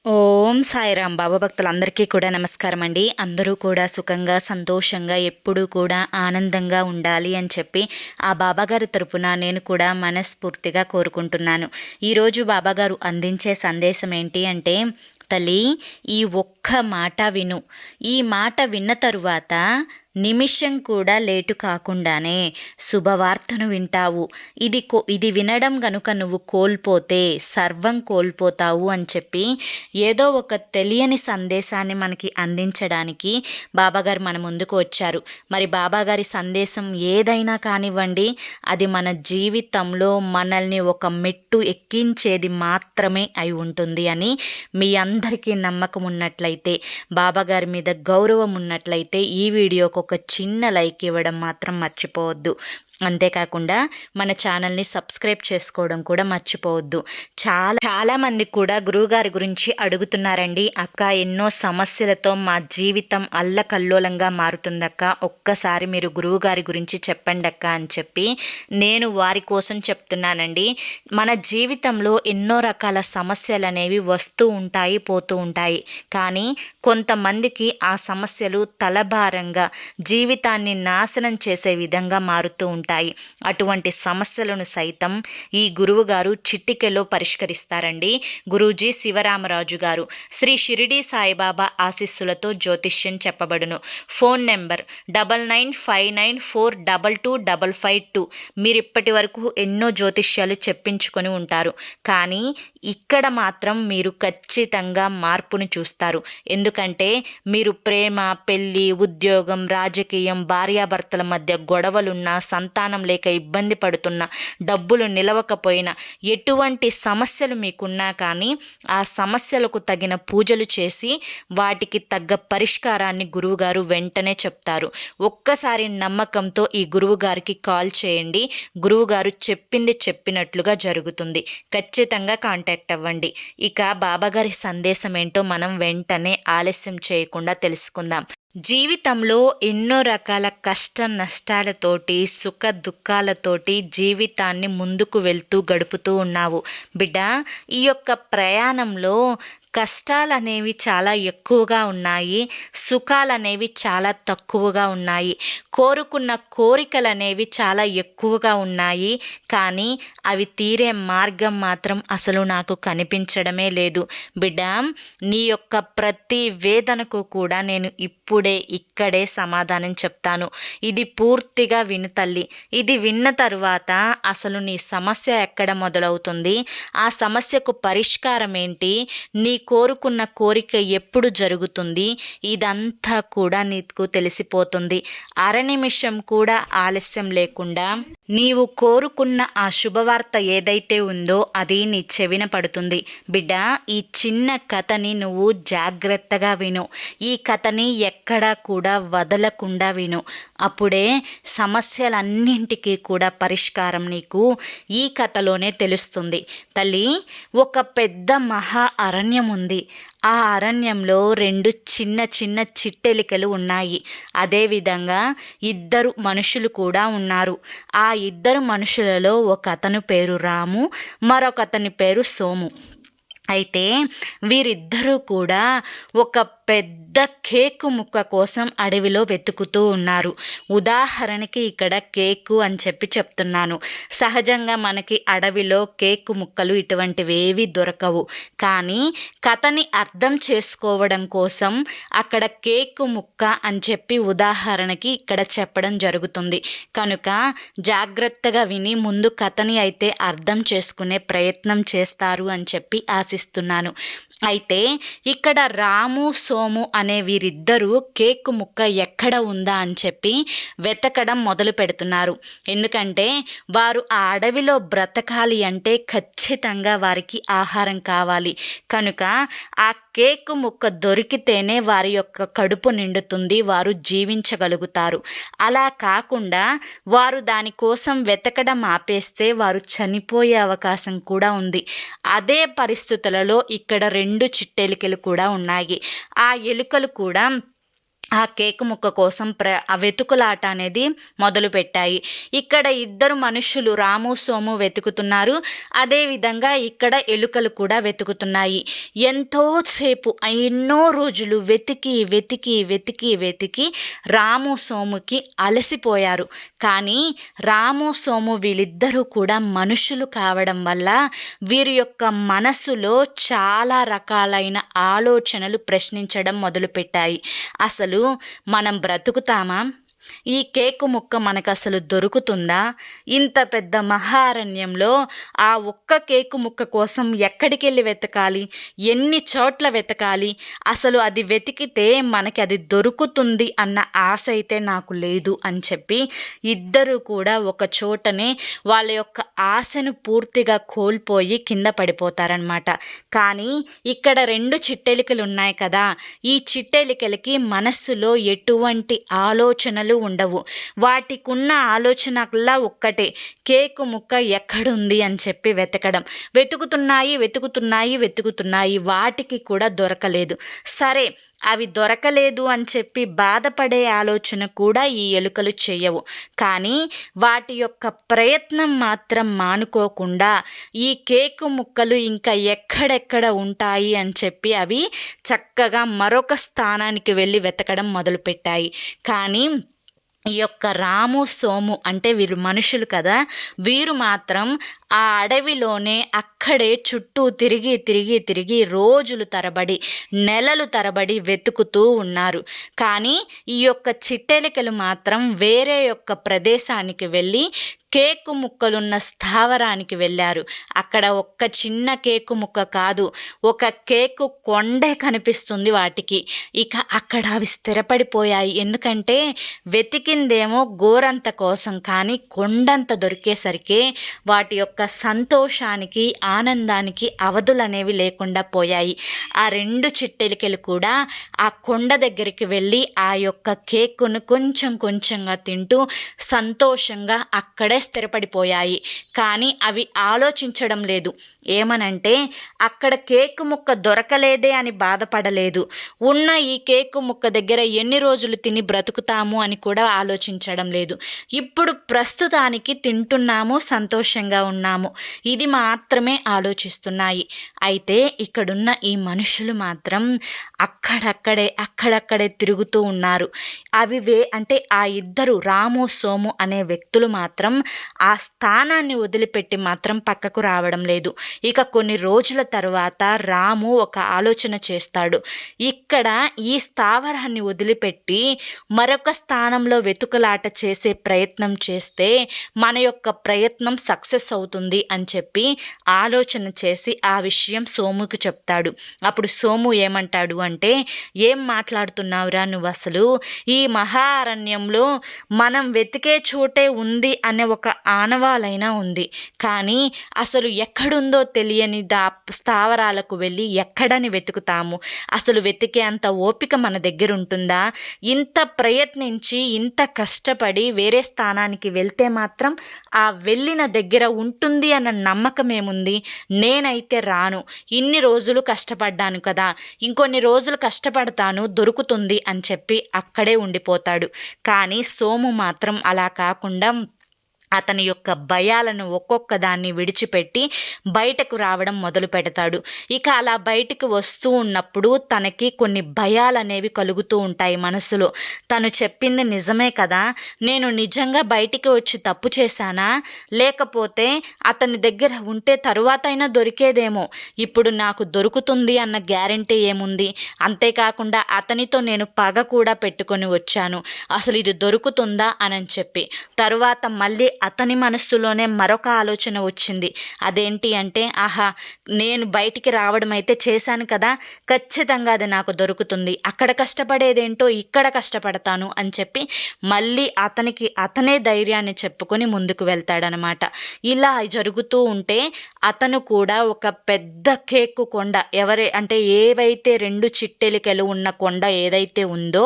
ఓం సాయిరాం. బాబా భక్తులందరికీ కూడా నమస్కారం అండి. అందరూ కూడా సుఖంగా సంతోషంగా ఎప్పుడూ కూడా ఆనందంగా ఉండాలి అని చెప్పి ఆ బాబాగారి తరపున నేను కూడా మనస్ఫూర్తిగా కోరుకుంటున్నాను. ఈరోజు బాబాగారు అందించే సందేశం ఏంటి అంటే, తల్లి, ఈ ఒక్క మాట విను. ఈ మాట విన్న తరువాత నిమిషం కూడా లేటు కాకుండానే శుభవార్తను వింటావు. ఇది వినడం గనుక నువ్వు కోల్పోతే సర్వం కోల్పోతావు అని చెప్పి ఏదో ఒక తెలియని సందేశాన్ని మనకి అందించడానికి బాబాగారు మన ముందుకు వచ్చారు. మరి బాబాగారి సందేశం ఏదైనా కానివ్వండి, అది మన జీవితంలో మనల్ని ఒక మెట్టు ఎక్కించేది మాత్రమే అయి ఉంటుంది అని మీ అందరికీ నమ్మకం ఉన్నట్లయితే, బాబాగారి మీద గౌరవం ఉన్నట్లయితే ఈ వీడియోకు ఒక చిన్న లైక్ ఇవ్వడం మాత్రం మర్చిపోవద్దు. అంతేకాకుండా మన ఛానల్ని సబ్స్క్రైబ్ చేసుకోవడం కూడా మర్చిపోవద్దు. చాలా మంది కూడా గురువుగారి గురించి అడుగుతున్నారండి. అక్క, ఎన్నో సమస్యలతో మా జీవితం అల్లకల్లోలంగా మారుతుందక్క, ఒక్కసారి మీరు గురువుగారి గురించి చెప్పండి అక్క అని చెప్పి నేను వారి కోసం చెప్తున్నానండి. మన జీవితంలో ఎన్నో రకాల సమస్యలు అనేవి వస్తూ ఉంటాయి, పోతూ ఉంటాయి. కానీ కొంతమందికి ఆ సమస్యలు తలభారంగా జీవితాన్ని నాశనం చేసే విధంగా మారుతూ ఉంటాయి. అటువంటి సమస్యలను సైతం ఈ గురువు గారు చిటికెలో పరిష్కరిస్తారండి. గురూజీ శివరామరాజు గారు, శ్రీ షిరిడి సాయిబాబా ఆశీస్సులతో జ్యోతిష్యం చెప్పబడును. Phone number 9959422552. మీరు ఇప్పటి వరకు ఎన్నో జ్యోతిష్యాలు చెప్పించుకొని ఉంటారు, కానీ ఇక్కడ మాత్రం మీరు ఖచ్చితంగా మార్పును చూస్తారు. ఎందుకంటే మీరు ప్రేమ, పెళ్ళి, ఉద్యోగం, రాజకీయం, భార్యాభర్తల మధ్య గొడవలున్నా, సంతానం లేక ఇబ్బంది పడుతున్నా, డబ్బులు నిలవకపోయినా, ఎటువంటి సమస్యలు మీకున్నా కానీ ఆ సమస్యలకు తగిన పూజలు చేసి వాటికి తగ్గ పరిష్కారాన్ని గురువుగారు వెంటనే చెప్తారు. ఒక్కసారి నమ్మకంతో ఈ గురువుగారికి కాల్ చేయండి. గురువుగారు చెప్పింది చెప్పినట్లుగా జరుగుతుంది. ఖచ్చితంగా కాంటాక్ట్ అవ్వండి. ఇక బాబాగారి సందేశం ఏంటో మనం వెంటనే ఆలస్యం చేయకుండా తెలుసుకుందాం. జీవితంలో ఎన్నో రకాల కష్ట నష్టాలతోటి, సుఖ దుఃఖాలతోటి జీవితాన్ని ముందుకు వెళ్తూ గడుపుతూ ఉన్నావు బిడ్డ. ఈ యొక్క ప్రయాణంలో కష్టాలు అనేవి చాలా ఎక్కువగా ఉన్నాయి, సుఖాలు అనేవి చాలా తక్కువగా ఉన్నాయి, కోరుకున్న కోరికలు అనేవి చాలా ఎక్కువగా ఉన్నాయి, కానీ అవి తీరే మార్గం మాత్రం అసలు నాకు కనిపించడమే లేదు బిడ్డ. నీ యొక్క ప్రతి వేదనకు కూడా నేను ఇక్కడే సమాధానం చెప్తాను. ఇది పూర్తిగా విను తల్లి. ఇది విన్న తరువాత అసలు నీ సమస్య ఎక్కడ మొదలవుతుంది, ఆ సమస్యకు పరిష్కారం ఏంటి, నీ కోరుకున్న కోరిక ఎప్పుడు జరుగుతుంది, ఇదంతా కూడా నీకు తెలిసిపోతుంది. అరనిమిషం కూడా ఆలస్యం లేకుండా నీవు కోరుకున్న ఆ శుభవార్త ఏదైతే ఉందో అది నీ చెవిన పడుతుంది బిడ్డ. ఈ చిన్న కథని నువ్వు జాగ్రత్తగా విను. ఈ కథని ఎక్కడా కూడా వదలకుండా విను. అప్పుడే సమస్యలన్నింటికీ కూడా పరిష్కారం నీకు ఈ కథలోనే తెలుస్తుంది తల్లి. ఒక పెద్ద మహా అరణ్యం ఉంది. ఆ అరణ్యంలో 2 చిన్న చిన్న చిట్టెలికలు ఉన్నాయి. అదేవిధంగా 2 మనుషులు కూడా ఉన్నారు. ఆ 2 మనుషులలో ఒక అతని పేరు రాము, మరొక అతని పేరు సోము. అయితే వీరిద్దరూ కూడా ఒక పెద్ద కేకు ముక్క కోసం అడవిలో వెతుకుతూ ఉన్నారు. ఉదాహరణకి ఇక్కడ కేకు అని చెప్తున్నాను. సహజంగా మనకి అడవిలో కేకు ముక్కలు ఇటువంటివేవి దొరకవు, కానీ కథని అర్థం చేసుకోవడం కోసం అక్కడ కేకు ముక్క అని చెప్పి ఉదాహరణకి ఇక్కడ చెప్పడం జరుగుతుంది. కనుక జాగ్రత్తగా విని ముందు కథని అయితే అర్థం చేసుకునే ప్రయత్నం చేస్తారు అని చెప్పి ఆశిస్తున్నాను. అయితే ఇక్కడ రాము, సోము అనే వీరిద్దరూ కేకు ముక్క ఎక్కడ ఉందా అని చెప్పి వెతకడం మొదలు పెడుతున్నారు. ఎందుకంటే వారు ఆ అడవిలో బ్రతకాలి అంటే ఖచ్చితంగా వారికి ఆహారం కావాలి. కనుక ఆ కేకు ముక్క దొరికితేనే వారి యొక్క కడుపు నిండుతుంది, వారు జీవించగలుగుతారు. అలా కాకుండా వారు దానికోసం వెతకడం ఆపేస్తే వారు చనిపోయే అవకాశం కూడా ఉంది. అదే పరిస్థితులలో ఇక్కడ 2 చిట్టెలికలు కూడా ఉన్నాయి. ఆ ఎలుకలు కూడా ఆ కేకు ముక్క కోసం ఆ వెతుకులాట అనేది మొదలుపెట్టాయి. ఇక్కడ ఇద్దరు మనుషులు రాము సోము వెతుకుతున్నారు. అదేవిధంగా ఇక్కడ ఎలుకలు కూడా వెతుకుతున్నాయి. ఎంతోసేపు ఎన్నో రోజులు వెతికి వెతికి వెతికి వెతికి రాము సోముకి అలసిపోయారు. కానీ రాము సోము వీళ్ళిద్దరూ కూడా మనుషులు కావడం వల్ల వీరి యొక్క మనసులో చాలా రకాలైన ఆలోచనలు ప్రశ్నించడం మొదలుపెట్టాయి. అసలు మనం బ్రతుకుతామా? ఈ కేకు ముక్క మనకు అసలు దొరుకుతుందా? ఇంత పెద్ద మహారణ్యంలో ఆ ఒక్క కేకు ముక్క కోసం ఎక్కడికి వెళ్ళి వెతకాలి? ఎన్ని చోట్ల వెతకాలి? అసలు అది వెతికితే మనకి అది దొరుకుతుంది అన్న ఆశ అయితే నాకు లేదు అని చెప్పి ఇద్దరు కూడా ఒక చోటనే వాళ్ళ యొక్క ఆశను పూర్తిగా కోల్పోయి కింద పడిపోతారనమాట. కానీ ఇక్కడ 2 చిట్టెలికలు ఉన్నాయి కదా, ఈ చిట్టెలికలకి మనస్సులో ఎటువంటి ఆలోచనలు ఉండవు. వాటికున్న ఆలోచనలా ఒక్కటే, కేకు ముక్క ఎక్కడుంది అని చెప్పి వెతకడం. వెతుకుతున్నాయి వెతుకుతున్నాయి వెతుకుతున్నాయి, వాటికి కూడా దొరకలేదు. సరే, అవి దొరకలేదు అని చెప్పి బాధపడే ఆలోచన కూడా ఈ ఎలుకలు చేయవు. కానీ వాటి యొక్క ప్రయత్నం మాత్రం మానుకోకుండా ఈ కేకు ముక్కలు ఇంకా ఎక్కడెక్కడ ఉంటాయి అని చెప్పి అవి చక్కగా మరొక స్థానానికి వెళ్ళి వెతకడం మొదలుపెట్టాయి. కానీ ఈ యొక్క రాము సోము అంటే వీరు మనుషులు కదా, వీరు మాత్రం ఆ అడవిలోనే అక్కడే చుట్టూ తిరిగి తిరిగి తిరిగి రోజులు తరబడి నెలలు తరబడి వెతుకుతూ ఉన్నారు. కానీ ఈ యొక్క చిట్టెలికలు మాత్రం వేరే యొక్క ప్రదేశానికి వెళ్ళి కేకు ముక్కలున్న స్థావరానికి వెళ్ళారు. అక్కడ ఒక్క చిన్న కేకు ముక్క కాదు, ఒక కేకు కొండే కనిపిస్తుంది వాటికి. ఇక అక్కడ అవి స్థిరపడిపోయాయి. ఎందుకంటే వెతికిందేమో గోరంత కోసం, కానీ కొండంత దొరికేసరికి వాటి యొక్క సంతోషానికి ఆనందానికి అవధులు అనేవి లేకుండా పోయాయి. ఆ 2 చిట్టెలికలు కూడా ఆ కొండ దగ్గరికి వెళ్ళి ఆ యొక్క కేకును కొంచెం కొంచెంగా తింటూ సంతోషంగా అక్కడే స్థిరపడిపోయాయి. కానీ అవి ఆలోచించడం లేదు. ఏమనంటే అక్కడ కేకు ముక్క దొరకలేదే అని బాధపడలేదు. ఉన్న ఈ కేకు ముక్క దగ్గర ఎన్ని రోజులు తిని బ్రతుకుతాము అని కూడా ఆలోచించడం లేదు. ఇప్పుడు ప్రస్తుతానికి తింటున్నాము, సంతోషంగా ఉన్నాము, ఇది మాత్రమే ఆలోచిస్తున్నాయి. అయితే ఇక్కడున్న ఈ మనుషులు మాత్రం అక్కడక్కడే తిరుగుతూ ఉన్నారు. అంటే ఆ ఇద్దరు రాము సోము అనే వ్యక్తులు మాత్రం ఆ స్థానాన్ని వదిలిపెట్టి మాత్రం పక్కకు రావడం లేదు. ఇక కొన్ని రోజుల తర్వాత రాము ఒక ఆలోచన చేస్తాడు. ఇక్కడ ఈ స్థావరాన్ని వదిలిపెట్టి మరొక స్థానంలో వెతుకులాట చేసే ప్రయత్నం చేస్తే మన యొక్క ప్రయత్నం సక్సెస్ అవుతుంది అని చెప్పి ఆలోచన చేసి ఆ విషయం సోముకి చెప్తాడు. అప్పుడు సోము ఏమంటాడు అంటే, ఏం మాట్లాడుతున్నావురా నువ్వు? అసలు ఈ మహారణ్యంలో మనం వెతికే చోటే ఉంది అనే ఒక ఆనవాలైనా ఉంది, కానీ అసలు ఎక్కడుందో తెలియని స్థావరాలకు వెళ్ళి ఎక్కడని వెతుకుతాము? అసలు వెతికే అంత ఓపిక మన దగ్గర ఉంటుందా? ఇంత ప్రయత్నించి ఇంత కష్టపడి వేరే స్థానానికి వెళ్తే మాత్రం ఆ వెళ్ళిన దగ్గర ఉంటుంది అన్న నమ్మకం ఏముంది? నేనైతే రాను. ఇన్ని రోజులు కష్టపడ్డాను కదా, ఇంకొన్ని రోజులు కష్టపడతాను, దొరుకుతుంది అని చెప్పి అక్కడే ఉండిపోతాడు. కానీ సోము మాత్రం అలా కాకుండా అతని యొక్క భయాలను ఒక్కొక్క దాన్ని విడిచిపెట్టి బయటకు రావడం మొదలు పెడతాడు. ఇక అలా బయటకు వస్తూ ఉన్నప్పుడు తనకి కొన్ని భయాలనేవి కలుగుతూ ఉంటాయి మనసులో. తను చెప్పింది నిజమే కదా, నేను నిజంగా బయటికి వచ్చి తప్పు చేశానా? లేకపోతే అతని దగ్గర ఉంటే తరువాత అయినా దొరికేదేమో, ఇప్పుడు నాకు దొరుకుతుంది అన్న గ్యారెంటీ ఏముంది? అంతేకాకుండా అతనితో నేను పగ కూడా పెట్టుకొని వచ్చాను, అసలు ఇది దొరుకుతుందా అని చెప్పి. తరువాత మళ్ళీ అతని మనస్సులోనే మరొక ఆలోచన వచ్చింది. అదేంటి అంటే, ఆహా, నేను బయటికి రావడం అయితే చేశాను కదా, ఖచ్చితంగా అది నాకు దొరుకుతుంది, అక్కడ కష్టపడేదేంటో ఇక్కడ కష్టపడతాను అని చెప్పి మళ్ళీ అతనే ధైర్యాన్ని చెప్పుకొని ముందుకు వెళ్తాడనమాట. ఇలా జరుగుతూ ఉంటే అతను కూడా ఒక పెద్ద కేకు కొండ, ఏవైతే 2 చిట్టెలికలు ఉన్న కొండ ఏదైతే ఉందో,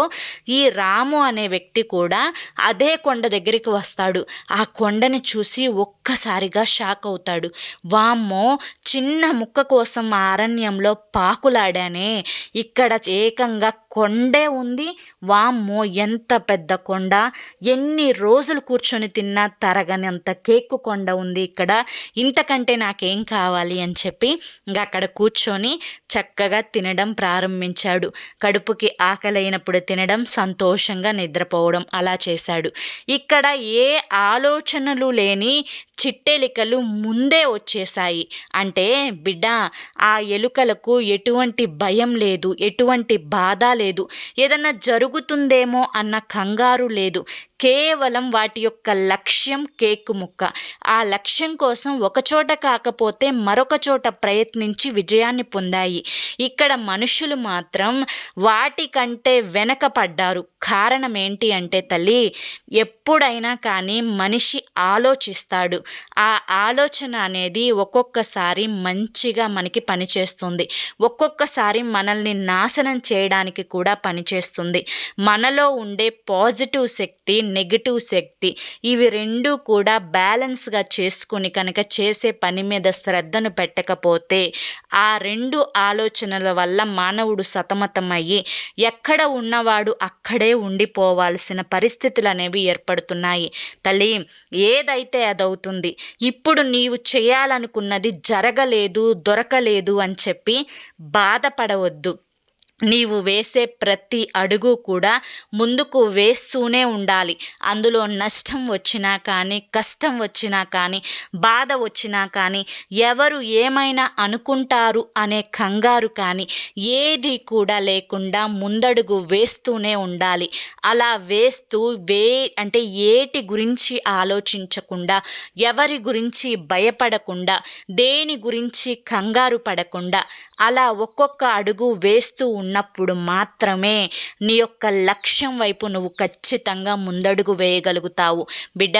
ఈ రాము అనే వ్యక్తి కూడా అదే కొండ దగ్గరికి వస్తాడు. ఆ కొండని చూసి ఒక్కసారిగా షాక్ అవుతాడు. వామ్మో, చిన్న ముక్క కోసం ఆ అరణ్యంలో పాకులాడానే, ఇక్కడ ఏకంగా కొండే ఉంది. వామ్మో ఎంత పెద్ద కొండ, ఎన్ని రోజులు కూర్చొని తిన్నా తరగనంత కేక్ కొండ ఉంది ఇక్కడ, ఇంతకంటే నాకేం కావాలి అని చెప్పి ఇంకా అక్కడ కూర్చొని చక్కగా తినడం ప్రారంభించాడు. కడుపుకి ఆకలైనప్పుడు తినడం, సంతోషంగా నిద్రపోవడం అలా చేశాడు. ఇక్కడ ఏ ఆలోచనలు లేని చిట్టెలికలు ముందే వచ్చేశాయి. అంటే బిడ్డ, ఆ ఎలుకలకు ఎటువంటి భయం లేదు, ఎటువంటి బాధ లేదు, ఏదన్నా జరుగుతుందేమో అన్న కంగారు లేదు. కేవలం వాటి యొక్క లక్ష్యం కేక్ ముక్క. ఆ లక్ష్యం కోసం ఒకచోట కాకపోతే మరొక చోట ప్రయత్నించి విజయాన్ని పొందాయి. ఇక్కడ మనుషులు మాత్రం వాటికంటే వెనకపడ్డారు. కారణం ఏంటి అంటే తల్లి, ఎప్పుడైనా కానీ మనిషి ఆలోచిస్తాడు. ఆ ఆలోచన అనేది ఒక్కొక్కసారి మంచిగా మనకి పనిచేస్తుంది, ఒక్కొక్కసారి మనల్ని నాశనం చేయడానికి కూడా పనిచేస్తుంది. మనలో ఉండే పాజిటివ్ శక్తి, నెగిటివ్ శక్తి, ఇవి రెండు కూడా బ్యాలెన్స్గా చేసుకుని కనుక చేసే పని మీద శ్రద్ధను పెట్టకపోతే ఆ రెండు ఆలోచనల వల్ల మానవుడు సతమతమయ్యి ఎక్కడ ఉన్నవాడు అక్కడే ఉండిపోవాల్సిన పరిస్థితులు అనేవి ఏర్పడుతున్నాయి. తల్లి, ఏదైతే అదవుతుంది. ఇప్పుడు నీవు చేయాలనుకున్నది జరగలేదు, దొరకలేదు అని చెప్పి బాధపడవద్దు. నీవు వేసే ప్రతి అడుగు కూడా ముందుకు వేస్తూనే ఉండాలి. అందులో నష్టం వచ్చినా కానీ, కష్టం వచ్చినా కానీ, బాధ వచ్చినా కానీ, ఎవరు ఏమైనా అనుకుంటారు అనే కంగారు కానీ ఏది కూడా లేకుండా ముందడుగు వేస్తూనే ఉండాలి. అలా వేస్తూ అంటే ఏటి గురించి ఆలోచించకుండా, ఎవరి గురించి భయపడకుండా, దేని గురించి కంగారు పడకుండా అలా ఒక్కొక్క అడుగు వేస్తూ ఉన్నప్పుడు మాత్రమే నీ యొక్క లక్ష్యం వైపు నువ్వు ఖచ్చితంగా ముందడుగు వేయగలుగుతావు. బిడ్డ,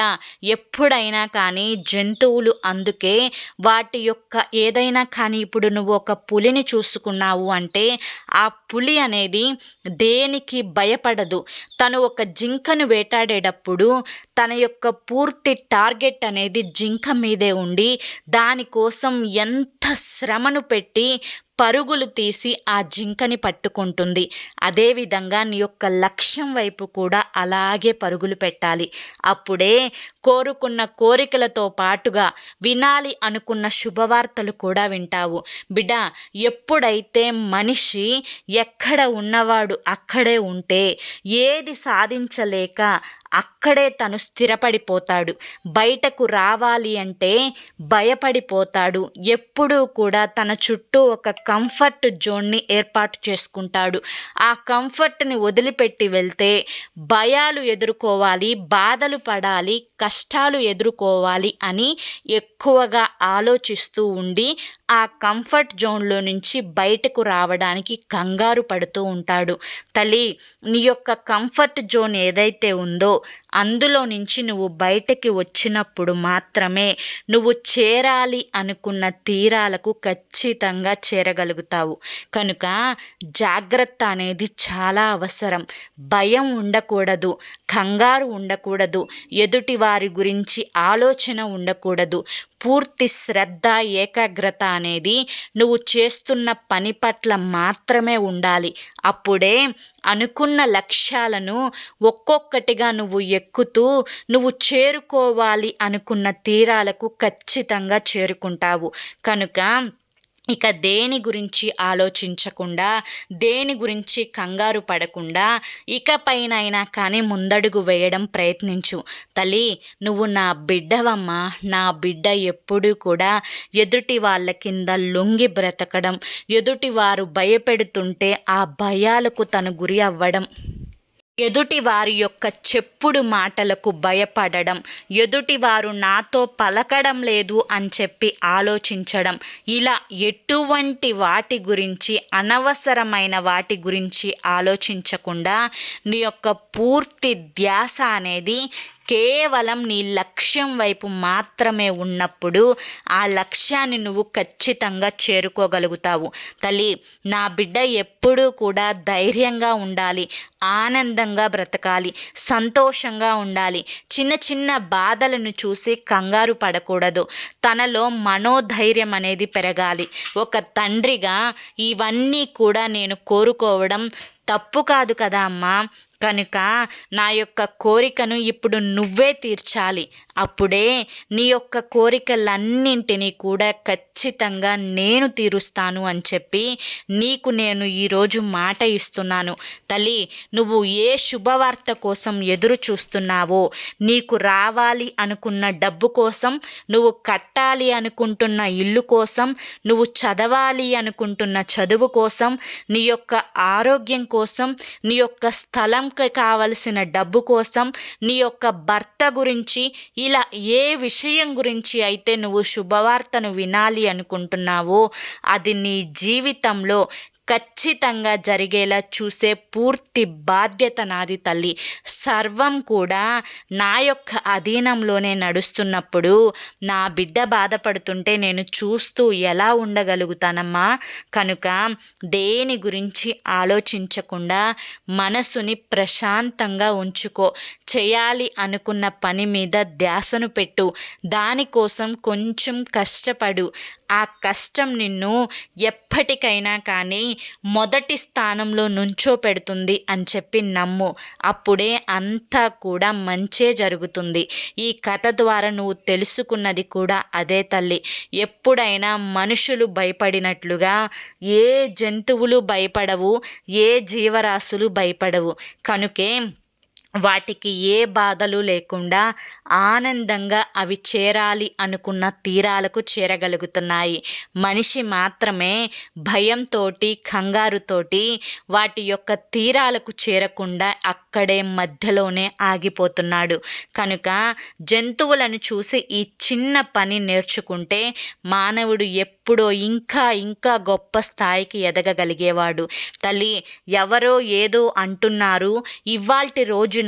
ఎప్పుడైనా కానీ జంతువులు అందుకే వాటి యొక్క ఏదైనా కానీ, ఇప్పుడు నువ్వు ఒక పులిని చూసుకున్నావు అంటే ఆ పులి అనేది దేనికి భయపడదు. తను ఒక జింకను వేటాడేటప్పుడు తన యొక్క పూర్తి టార్గెట్ అనేది జింక మీదే ఉండి దానికోసం ఎంత శ్రమను పెట్టి పరుగులు తీసి ఆ జింకని పట్టుకుంటుంది. అదేవిధంగా నీ యొక్క లక్ష్యం వైపు కూడా అలాగే పరుగులు పెట్టాలి. అప్పుడే కోరుకున్న కోరికలతో పాటుగా వినాలి అనుకున్న శుభవార్తలు కూడా వింటావు. బిడ్డ, ఎప్పుడైతే మనిషి ఎక్కడ ఉన్నవాడు అక్కడే ఉంటే, ఏది సాధించలేక అక్కడే తను స్థిరపడిపోతాడు. బయటకు రావాలి అంటే భయపడిపోతాడు. ఎప్పుడూ కూడా తన చుట్టూ ఒక కంఫర్ట్ జోన్ని ఏర్పాటు చేసుకుంటాడు. ఆ కంఫర్ట్ని వదిలిపెట్టి వెళ్తే భయాలు ఎదుర్కోవాలి, బాధలు పడాలి, కష్టాలు ఎదుర్కోవాలి అని ఎక్కువగా ఆలోచిస్తూ ఉండి ఆ కంఫర్ట్ జోన్లో నుంచి బయటకు రావడానికి కంగారు పడుతూ ఉంటాడు. తల్లి, నీ యొక్క కంఫర్ట్ జోన్ ఏదైతే ఉందో అందులో నుంచి నువ్వు బయటకి వచ్చినప్పుడు మాత్రమే నువ్వు చేరాలి అనుకున్న తీరాలకు ఖచ్చితంగా చేరగలుగుతావు. కనుక జాగ్రత్త అనేది చాలా అవసరం. భయం ఉండకూడదు, కంగారు ఉండకూడదు, ఎదుటి వారి గురించి ఆలోచన ఉండకూడదు. పూర్తి శ్రద్ధ, ఏకాగ్రత అనేది నువ్వు చేస్తున్న పని పట్ల మాత్రమే ఉండాలి. అప్పుడే అనుకున్న లక్ష్యాలను ఒక్కొక్కటిగా నువ్వు ఎక్కుతూ నువ్వు చేరుకోవాలి అనుకున్న తీరాలకు ఖచ్చితంగా చేరుకుంటావు. కనుక ఇక దేని గురించి ఆలోచించకుండా, దేని గురించి కంగారు పడకుండా ఇకపైనైనా కానీ ముందడుగు వేయడం ప్రయత్నించు. తల్లి, నువ్వు నా బిడ్డవమ్మా. నా బిడ్డ ఎప్పుడూ కూడా ఎదుటి వాళ్ళ కింద లొంగి బ్రతకడం, ఎదుటి వారు భయపెడుతుంటే ఆ భయాలకు తను గురి అవ్వడం, ఎదుటి వారి యొక్క చెప్పుడు మాటలకు భయపడడం, ఎదుటివారు నాతో పలకడం లేదు అని చెప్పి ఆలోచించడం, ఇలా ఎటువంటి వాటి గురించి, అనవసరమైన వాటి గురించి ఆలోచించకుండా నీ యొక్క పూర్తి ధ్యాస అనేది కేవలం నీ లక్ష్యం వైపు మాత్రమే ఉన్నప్పుడు ఆ లక్ష్యాన్ని నువ్వు ఖచ్చితంగా చేరుకోగలుగుతావు. తల్లి, నా బిడ్డ ఎప్పుడూ కూడా ధైర్యంగా ఉండాలి, ఆనందంగా బ్రతకాలి, సంతోషంగా ఉండాలి. చిన్న చిన్న బాధలను చూసి కంగారు పడకూడదు. తనలో మనోధైర్యం అనేది పెరగాలి. ఒక తండ్రిగా ఇవన్నీ కూడా నేను కోరుకోవడం తప్పు కాదు కదా అమ్మా. కనుక నా యొక్క కోరికను ఇప్పుడు నువ్వే తీర్చాలి. అప్పుడే నీ యొక్క కోరికలన్నింటినీ కూడా ఖచ్చితంగా నేను తీరుస్తాను అని చెప్పి నీకు నేను ఈరోజు మాట ఇస్తున్నాను. తల్లి, నువ్వు ఏ శుభవార్త కోసం ఎదురు చూస్తున్నావో, నీకు రావాలి అనుకున్న డబ్బు కోసం, నువ్వు కట్టాలి అనుకుంటున్న ఇల్లు కోసం, నువ్వు చదవాలి అనుకుంటున్న చదువు కోసం, నీ యొక్క ఆరోగ్యం కోసం, నీ యొక్క స్థలంకి కావలసిన డబ్బు కోసం, నీ యొక్క భర్త గురించి, ఇలా ఏ విషయం గురించి అయితే నువ్వు శుభవార్తను వినాలి అనుకుంటున్నావో అది నీ జీవితంలో ఖచ్చితంగా జరిగేలా చూసే పూర్తి బాధ్యత నాది తల్లి. సర్వం కూడా నా యొక్క అధీనంలోనే నడుస్తున్నప్పుడు నా బిడ్డ బాధపడుతుంటే నేను చూస్తూ ఎలా ఉండగలుగుతానమ్మా? కనుక దేని గురించి ఆలోచించకుండా మనసుని ప్రశాంతంగా ఉంచుకో. చేయాలి అనుకున్న పని మీద ధ్యాసను పెట్టు. దానికోసం కొంచెం కష్టపడు. ఆ కష్టం నిన్ను ఎప్పటికైనా కానీ మొదటి స్థానంలో నుంచోపెడుతుంది అని చెప్పి నమ్ము. అప్పుడే అంతా కూడా మంచే జరుగుతుంది. ఈ కథ ద్వారా నువ్వు తెలుసుకున్నది కూడా అదే తల్లి. ఎప్పుడైనా మనుషులు భయపడినట్లుగా ఏ జంతువులు భయపడవు, ఏ జీవరాశులు భయపడవు. కనుకే వాటికి ఏ బాధలు లేకుండా ఆనందంగా అవి చేరాలి అనుకున్న తీరాలకు చేరగలుగుతున్నాయి. మనిషి మాత్రమే భయంతోటి, కంగారుతోటి వాటి యొక్క తీరాలకు చేరకుండా అక్కడే మధ్యలోనే ఆగిపోతున్నాడు. కనుక జంతువులను చూసి ఈ చిన్న పని నేర్చుకుంటే మానవుడు ఎప్పుడో ఇంకా ఇంకా గొప్ప స్థాయికి ఎదగగలిగేవాడు. తల్లి, ఎవరో ఏదో అంటున్నారు, ఇవాల్టి రోజున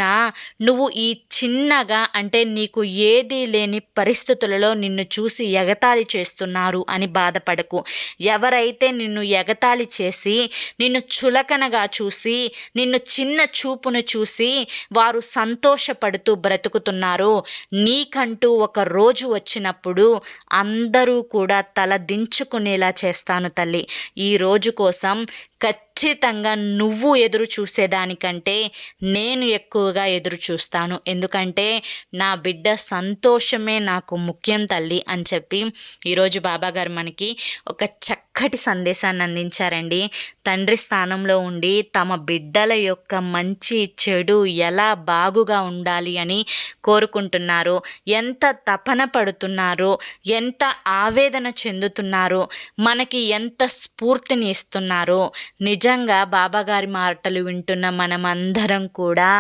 నువ్వు ఈ చిన్నగా అంటే నీకు ఏదీ లేని పరిస్థితులలో నిన్ను చూసి ఎగతాళి చేస్తున్నారు అని బాధపడకు. ఎవరైతే నిన్ను ఎగతాళి చేసి, నిన్ను చులకనగా చూసి, నిన్ను చిన్న చూపును చూసి వారు సంతోషపడుతూ బ్రతుకుతున్నారో, నీకంటూ ఒక రోజు వచ్చినప్పుడు అందరూ కూడా తల దించుకునేలా చేస్తాను తల్లి. ఈ రోజు కోసం ఖచ్చితంగా నువ్వు ఎదురు చూసేదానికంటే నేను ఎక్కువగా ఎదురు చూస్తాను. ఎందుకంటే నా బిడ్డ సంతోషమే నాకు ముఖ్యం తల్లి అని చెప్పి ఈరోజు బాబాగారు మనకి ఒక చక్కటి సందేశాన్ని అందించారండి. తండ్రి స్థానంలో ఉండి తమ బిడ్డల యొక్క మంచి చెడు ఎలా బాగుగా ఉండాలి అని కోరుకుంటున్నారో, ఎంత తపన పడుతున్నారో, ఎంత ఆవేదన చెందుతున్నారో, మనకి ఎంత స్ఫూర్తిని ఇస్తున్నారో. నిజంగా బాబాగారి మాటలు వింటున్న మనమందరం కూడా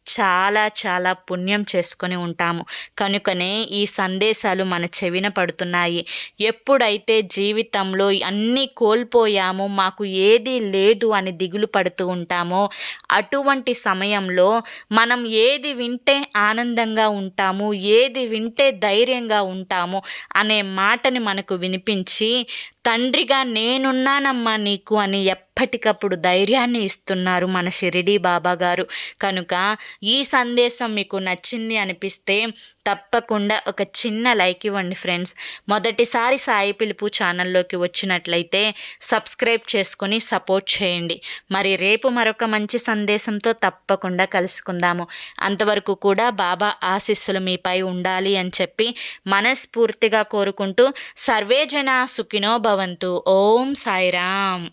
చాలా చాలా పుణ్యం చేసుకొని ఉంటాము. కనుకనే ఈ సందేశాలు మన చెవిన పడుతున్నాయి. ఎప్పుడైతే జీవితంలో అన్నీ కోల్పోయామో, మాకు ఏదీ లేదు అని దిగులు పడుతూ ఉంటామో, అటువంటి సమయంలో మనం ఏది వింటే ఆనందంగా ఉంటాము, ఏది వింటే ధైర్యంగా ఉంటాము అనే మాటని మనకు వినిపించి, తండ్రిగా నేనున్నానమ్మా నీకు అని ఎప్పటికప్పుడు ధైర్యాన్ని ఇస్తున్నారు మన షిరిడీ బాబా గారు. కనుక ఈ సందేశం మీకు నచ్చింది అనిపిస్తే తప్పకుండా ఒక చిన్న లైక్ ఇవ్వండి ఫ్రెండ్స్. మొదటిసారి సాయి పిలుపు ఛానల్లోకి వచ్చినట్లయితే సబ్స్క్రైబ్ చేసుకొని సపోర్ట్ చేయండి. మరి రేపు మరొక మంచి సందేశంతో తప్పకుండా కలుసుకుందాము. అంతవరకు కూడా బాబా ఆశీస్సులు మీపై ఉండాలి అని చెప్పి మనస్ఫూర్తిగా కోరుకుంటూ సర్వే జనా సుఖినో భవంతు. ఓం సాయిరామ్.